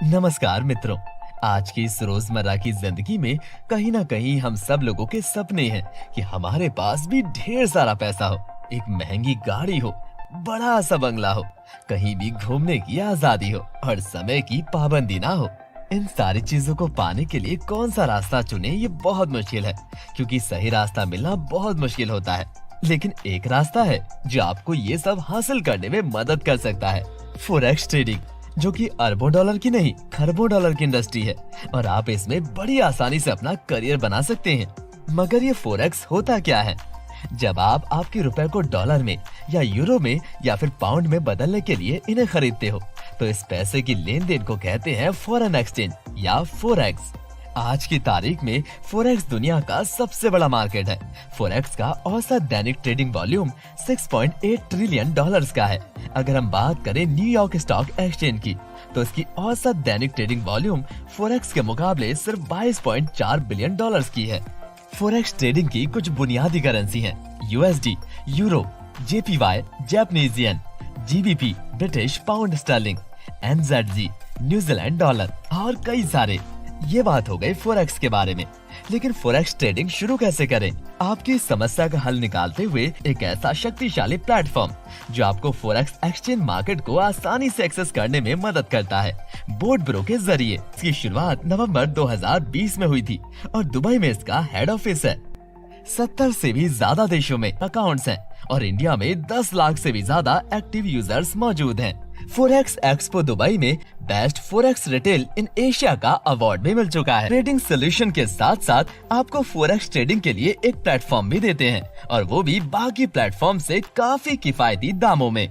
नमस्कार मित्रों। आज की इस रोजमर्रा की जिंदगी में कहीं ना कहीं हम सब लोगों के सपने हैं कि हमारे पास भी ढेर सारा पैसा हो, एक महंगी गाड़ी हो, बड़ा सा बंगला हो, कहीं भी घूमने की आजादी हो और समय की पाबंदी ना हो। इन सारी चीजों को पाने के लिए कौन सा रास्ता चुने ये बहुत मुश्किल है, क्योंकि सही रास्ता मिलना बहुत मुश्किल होता है। लेकिन एक रास्ता है जो आपको ये सब हासिल करने में मदद कर सकता है, फॉरेक्स ट्रेडिंग, जो कि अरबों डॉलर की नहीं खरबों डॉलर की इंडस्ट्री है और आप इसमें बड़ी आसानी से अपना करियर बना सकते हैं। मगर ये फॉरेक्स होता क्या है? जब आप आपके रुपए को डॉलर में या यूरो में या फिर पाउंड में बदलने के लिए इन्हें खरीदते हो, तो इस पैसे की लेन देन को कहते हैं फॉरेन एक्सचेंज या फॉरेक्स। आज की तारीख में फॉरेक्स दुनिया का सबसे बड़ा मार्केट है। फॉरेक्स का औसत दैनिक ट्रेडिंग वॉल्यूम 6.8 ट्रिलियन डॉलर्स का है। अगर हम बात करें न्यूयॉर्क स्टॉक एक्सचेंज की, तो इसकी औसत दैनिक ट्रेडिंग वॉल्यूम फॉरेक्स के मुकाबले सिर्फ 22.4 बिलियन डॉलर्स की है। फॉरेक्स ट्रेडिंग की कुछ बुनियादी करेंसी हैं: USD, euro, JPY, Japanese yen, GBP, British pound sterling, NZG, New Zealand dollar और कई सारे। ये बात हो गई फॉरेक्स के बारे में। लेकिन फॉरेक्स ट्रेडिंग शुरू कैसे करें? आपकी इस समस्या का हल निकालते हुए एक ऐसा शक्तिशाली प्लेटफॉर्म जो आपको फॉरेक्स एक्सचेंज मार्केट को आसानी से एक्सेस करने में मदद करता है, बोर्ड ब्रो के जरिए। इसकी शुरुआत नवंबर 2020 में हुई थी और दुबई में इसका हेड ऑफिस है। 70 से भी ज्यादा देशों में अकाउंट्स हैं और इंडिया में 10 लाख से भी ज्यादा एक्टिव यूजर्स मौजूद हैं। फॉरेक्स एक्सपो दुबई में best forex retail in Asia का अवार्ड भी मिल चुका है। ट्रेडिंग सोल्यूशन के साथ साथ आपको फॉरेक्स ट्रेडिंग के लिए एक प्लेटफॉर्म भी देते हैं, और वो भी बाकी प्लेटफॉर्म से काफी किफायती दामों में।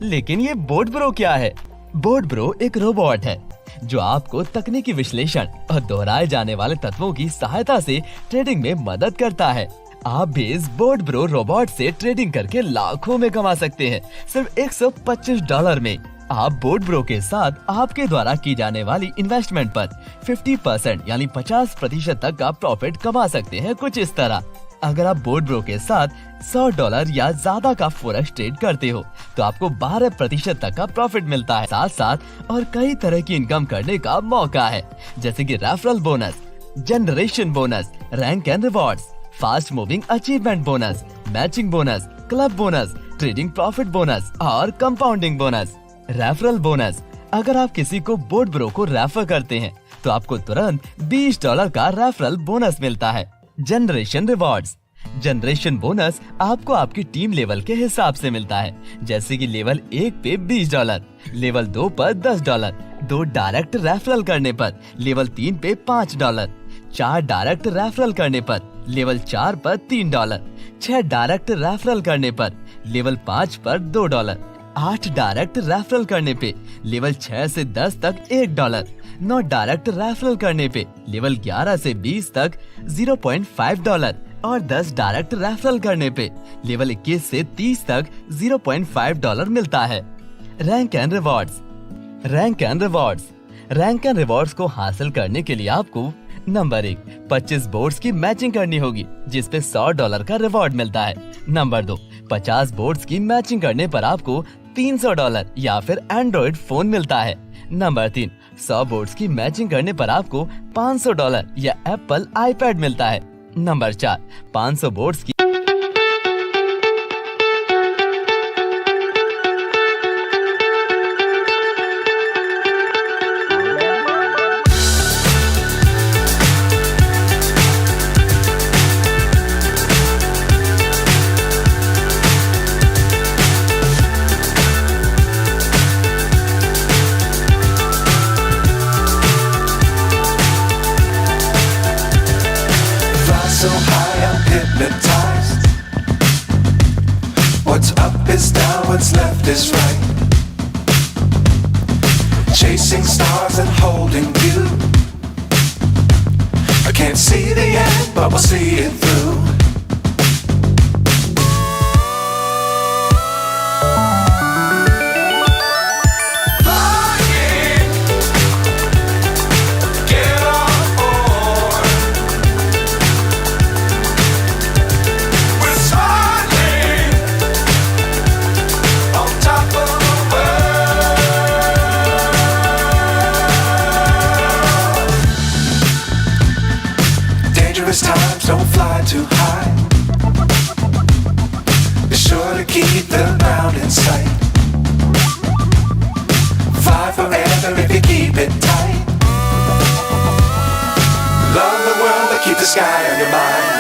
लेकिन ये बोर्ड ब्रो क्या है? बोर्ड ब्रो एक रोबोट है जो आपको तकनीकी विश्लेषण और दोहराए जाने वाले तत्वों की सहायता से ट्रेडिंग में मदद करता है। आप भी इस बोर्ड ब्रो रोबोट से ट्रेडिंग करके लाखों में कमा सकते हैं, सिर्फ $125 में। आप बोर्ड ब्रो के साथ आपके द्वारा की जाने वाली इन्वेस्टमेंट पर 50% यानी 50% तक का प्रॉफिट कमा सकते हैं। कुछ इस तरह, अगर आप बोर्ड ब्रो के साथ $100 या ज्यादा का फॉरेक्स ट्रेड करते हो, तो आपको 12% तक का प्रॉफिट मिलता है। साथ साथ और कई तरह की इनकम करने का मौका है, जैसे कि referral bonus, generation bonus, rank and rewards, fast moving achievement bonus, matching bonus, club bonus, trading profit bonus और कंपाउंडिंग बोनस। रेफरल बोनस: अगर आप किसी को बोर्ड ब्रो को रेफर करते हैं तो आपको तुरंत $20 का रेफरल बोनस मिलता है। जनरेशन रिवॉर्ड्स: जनरेशन बोनस आपको आपकी टीम लेवल के हिसाब से मिलता है, जैसे कि लेवल 1 पे $20, लेवल 2 पर $10, 2 डायरेक्ट रेफरल करने पर लेवल 3 पे $5, 4 डायरेक्ट रेफरल करने पर लेवल 4 पर $3, 6 डायरेक्ट रेफरल करने पर लेवल 5 पर $2, 8 डायरेक्ट रेफरल करने पे लेवल 6 से 10 तक $1, 9 डायरेक्ट रेफरल करने पे लेवल 11 से 20 तक $0.5 और 10 डायरेक्ट रेफरल करने पे लेवल 21 से 30 तक $0.5 मिलता है। Rank and rewards: rank and rewards rank and rewards को हासिल करने के लिए आपको नंबर 1, 25 बोर्ड्स की मैचिंग करनी होगी, जिसपे $100 का रिवॉर्ड मिलता है। नंबर 2, 50 बोर्ड्स की मैचिंग करने पर आपको $300 या फिर एंड्रॉइड फोन मिलता है। नंबर 3, 100 बोर्ड्स की मैचिंग करने पर आपको $500 या एप्पल आईपैड मिलता है। नंबर 4, 500 बोर्ड्स की so high I'm hypnotized. What's up is down, what's left is right. Chasing stars and holding you. I can't see the end, but we'll see it through. too high. Be sure to keep the ground in sight. Fly forever if you keep it tight. Love the world but keep the sky on your mind.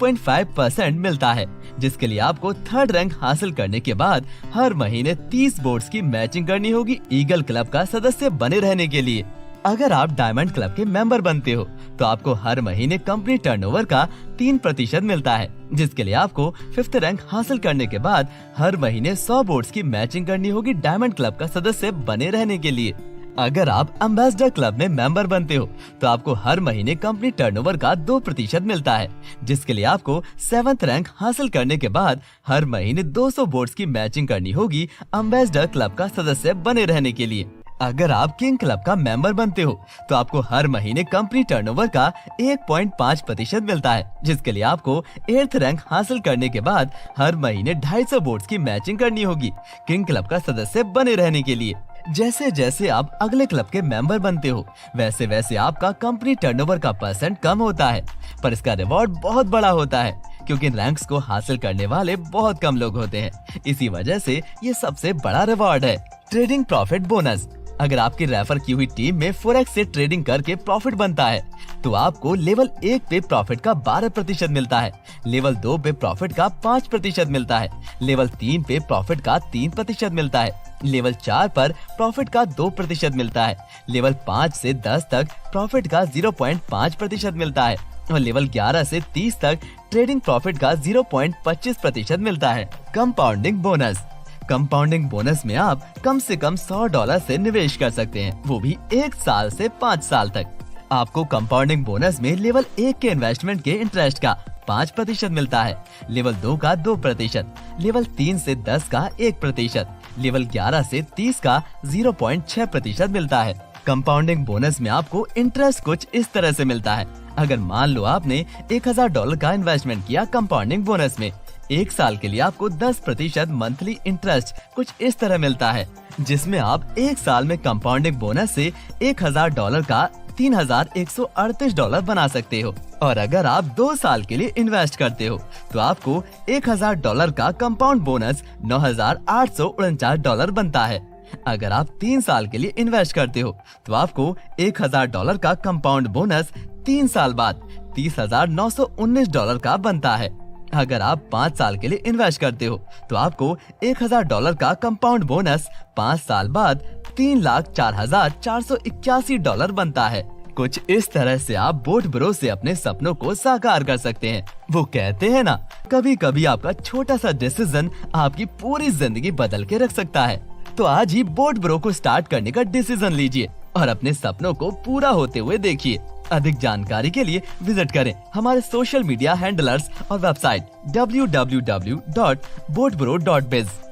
.5% मिलता है, जिसके लिए आपको third rank हासिल करने के बाद हर महीने 30 बोर्ड्स की मैचिंग करनी होगी ईगल क्लब का सदस्य बने रहने के लिए। अगर आप डायमंड क्लब के मेंबर बनते हो तो आपको हर महीने कंपनी टर्नओवर का 3% मिलता है, जिसके लिए आपको 5th रैंक हासिल करने के बाद हर महीने 100 बोर्ड्स की मैचिंग करनी होगी डायमंड क्लब का सदस्य बने रहने के लिए। अगर आप एम्बेसडर क्लब में मेंबर बनते हो तो आपको हर महीने कंपनी टर्नओवर का 2% मिलता है, जिसके लिए आपको 7th रैंक हासिल करने के बाद हर महीने 200 बोर्ड्स की मैचिंग करनी होगी एम्बेसडर क्लब का सदस्य बने रहने के लिए। अगर आप किंग क्लब का मेंबर बनते हो तो आपको हर महीने कंपनी टर्नओवर का 1.5% मिलता है, जिसके लिए आपको 8th रैंक हासिल करने के बाद हर महीने 250 बोर्ड्स की मैचिंग करनी होगी किंग क्लब का सदस्य बने रहने के लिए। जैसे जैसे आप अगले क्लब के मेंबर बनते हो वैसे वैसे आपका कंपनी टर्नओवर का % कम होता है, पर इसका रिवॉर्ड बहुत बड़ा होता है क्योंकि रैंक्स को हासिल करने वाले बहुत कम लोग होते हैं। इसी वजह से ये सबसे बड़ा रिवॉर्ड है। Trading profit bonus. अगर आपकी रेफर की हुई टीम में फोरेक्स से ट्रेडिंग करके प्रॉफिट बनता है तो आपको लेवल 1 पे प्रॉफिट का 12% मिलता है, लेवल 2 पे प्रॉफिट का 5% मिलता है, लेवल 3 पे प्रॉफिट का 3% मिलता है, लेवल 4 पर प्रॉफिट का 2% मिलता है, लेवल 5 से 10 तक प्रॉफिट का 0.5% मिलता है और लेवल 11 से 30 तक ट्रेडिंग प्रॉफिट का 0.25% मिलता है। Compounding bonus. कंपाउंडिंग बोनस में आप कम से कम $100 से निवेश कर सकते हैं, वो भी 1 साल से 5 साल तक। आपको कंपाउंडिंग बोनस में लेवल 1 के इन्वेस्टमेंट के इंटरेस्ट का 5% मिलता है, लेवल 2 का 2%, लेवल 3 से 10 का 1%, लेवल 11 से 30 का 0.6% मिलता है। कंपाउंडिंग बोनस में आपको इंटरेस्ट कुछ इस तरह से मिलता है। अगर मान लो आपने $1000 का इन्वेस्टमेंट किया कंपाउंडिंग बोनस में, 1 साल के लिए आपको 10% मंथली इंटरेस्ट कुछ इस तरह मिलता है, जिसमें आप 1 साल में कंपाउंडिंग बोनस से $1000 का $3138 बना सकते हो। और अगर आप 2 साल के लिए इन्वेस्ट करते हो तो आपको $1000 का कंपाउंड बोनस $9849 बनता है। अगर आप 3 साल के लिए इन्वेस्ट करते हो तो आपको $1000 का कंपाउंड बोनस 3 साल बाद $30,919 का बनता है। अगर आप 5 साल के लिए इन्वेस्ट करते हो तो आपको $1000 का कंपाउंड बोनस 5 साल बाद $3,04,481 बनता है। कुछ इस तरह से आप बोट ब्रो से अपने सपनों को साकार कर सकते हैं। वो कहते हैं ना, कभी कभी आपका छोटा सा डिसीजन आपकी पूरी जिंदगी बदल के रख सकता है। तो आज ही बोट ब्रो को स्टार्ट करने का डिसीजन लीजिए और अपने सपनों को पूरा होते हुए देखिए। अधिक जानकारी के लिए विजिट करें हमारे सोशल मीडिया हैंडलर्स और वेबसाइट www.boatbro.biz।